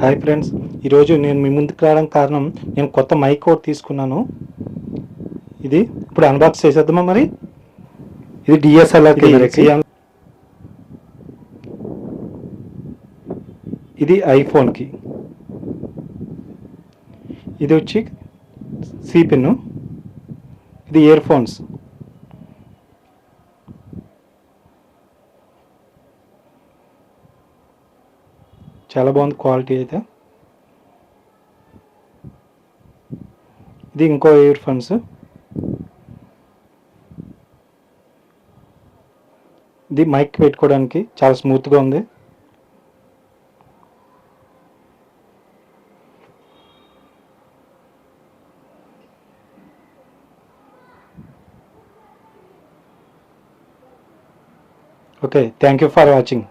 Hi friends, ఈరోజు నేను మీ ముందుకు రావడానికి కారణం నేను కొత్త మైక్ ఒకటి తీసుకున్నాను. ఇది ఇప్పుడు అన్బాక్స్ చేసేద్దామా? మరి ఇది డిఎస్ఎల్ఆర్ కెమెరాకి. ఇది ఐఫోన్కి. ఇది వచ్చి సి పిన్. ఇది ఇయర్ ఫోన్స్. చాలా బాగుంది క్వాలిటీ అయితే. ఇది ఇంకో ఇయర్ ఫోన్స్. ఇది మైక్ పెట్టుకోవడానికి చాలా స్మూత్గా ఉంది. Okay, thank you for watching.